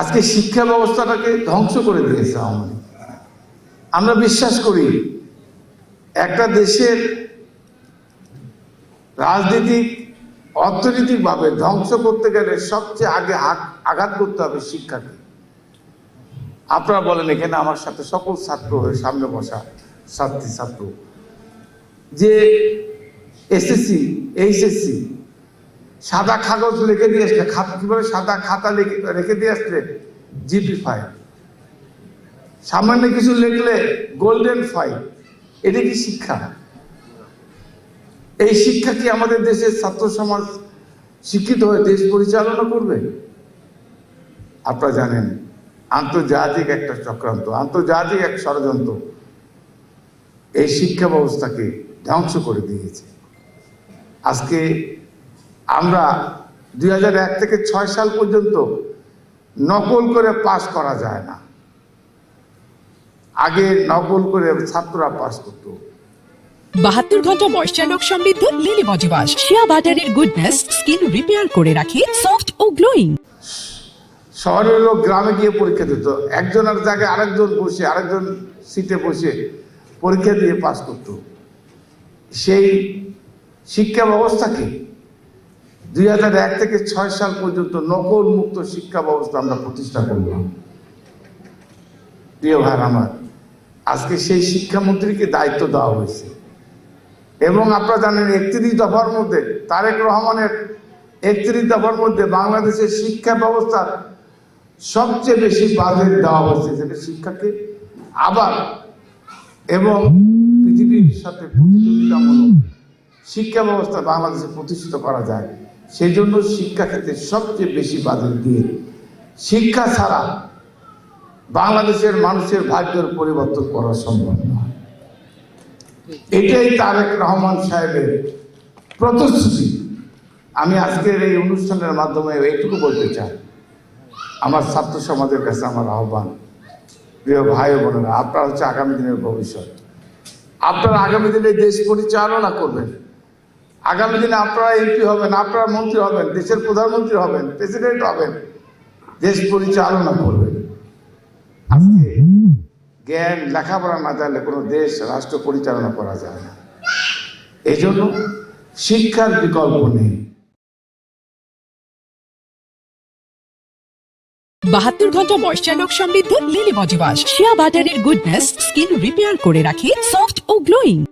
আজকে শিক্ষা ব্যবস্থাটাকে ধ্বংস করে দিয়েছে আওয়ামী লীগ। আমরা বিশ্বাস করি একটা দেশের রাজনীতিক অর্থনৈতিকভাবে ধ্বংস করতে গেলে সবচেয়ে আগে আঘাত করতে হবে শিক্ষাকে। আপনারা বলেন, এখানে আমার সাথে সকল ছাত্র হয়ে সামনে বসা ছাত্র যে এসএসসি এইচএসসি সাদা কাগজ লিখে দিয়ে আসলে কিভাবে সাদা খাতা রেখে দিয়ে আসলে জিপি 5, সামান্য কিছু লিখলে গোল্ডেন 5, এটা কি শিক্ষা? এই শিক্ষা কি আমাদের দেশের ছাত্র সমাজ শিক্ষিত হয়ে দেশ পরিচালনা করবে? আপনারা জানেন আন্তর্জাতিক একটা চক্রান্ত, আন্তর্জাতিক এক ষড়যন্ত্র এই শিক্ষা ব্যবস্থাকে ধ্বংস করে দিয়েছে। আজকে আমরা 2001 থেকে 6 সাল পর্যন্ত নকল করে পাস করা যায় না। আগে নকল করে ছাত্ররা পাস করতো। 72 ঘন্টা ময়শ্চারক সমৃদ্ধ লিলি বডি ওয়াশ, শিয়া বাটারের গুডনেস স্কিন রিপেয়ার করে রাখে সফট ও গ্লোয়িং। শহরের লোক গ্রামে গিয়ে পরীক্ষা দিত, একজনের জায়গায় আরেকজন বসে আরেকজন সিটে বসে পরীক্ষা দিয়ে পাস করত। সেই শিক্ষা ব্যবস্থাকে 2001 থেকে 6 সাল পর্যন্ত নকল মুক্ত শিক্ষা ব্যবস্থা আমরা প্রতিষ্ঠা করলাম। প্রিয় ভাই আমার, আজকে সেই শিক্ষামন্ত্রীকে দায়িত্ব দেওয়া হয়েছে এবং আপনারা জানেন 31 দফার মধ্যে তারেক রহমানের 31 দফার মধ্যে বাংলাদেশের শিক্ষা ব্যবস্থার সবচেয়ে বেশি বাজেট দেওয়া হয়েছে, যেটা শিক্ষাকে আবার এবং পৃথিবীর সাথে প্রতিযোগিতামূলক শিক্ষা ব্যবস্থা বাংলাদেশে প্রতিষ্ঠিত করা যায়। সেই জন্য শিক্ষা ক্ষেত্রে সবচেয়ে বেশি বাজেট দিয়ে, শিক্ষা ছাড়া বাংলাদেশের মানুষের ভাগ্যের পরিবর্তন করা সম্ভব নয়। এটাই তারেক রহমান সাহেবের প্রতিশ্রুতি। আমি আজকের এই অনুষ্ঠানের মাধ্যমে এইটুকু বলতে চাই, আমার ছাত্র সমাজের কাছে আমার আহ্বান, প্রিয় ভাই ও বোনেরা, আপনারা হচ্ছে আগামী দিনের ভবিষ্যৎ। আপনারা আগামী দিনে দেশ পরিচালনা করবেন। আগামী দিনে আপনারা এমপি হবেন, আপনারা মন্ত্রী হবেন, দেশের প্রধানমন্ত্রী হবেন, প্রেসিডেন্ট হবেন, দেশ পরিচালনা করবেন। আজকে জ্ঞান লেখাপড়া না জানলে কোনো দেশ রাষ্ট্র পরিচালনা করা যায় না। এই জন্য শিক্ষার বিকল্প নেই। 72 ঘন্টা ময়শ্চারক সমৃদ্ধ লিলি বডি ওয়াশ, শিয়া বাটারের গুডনেস স্কিন রিপেয়ার করে রাখে সফট ও গ্লোয়িং।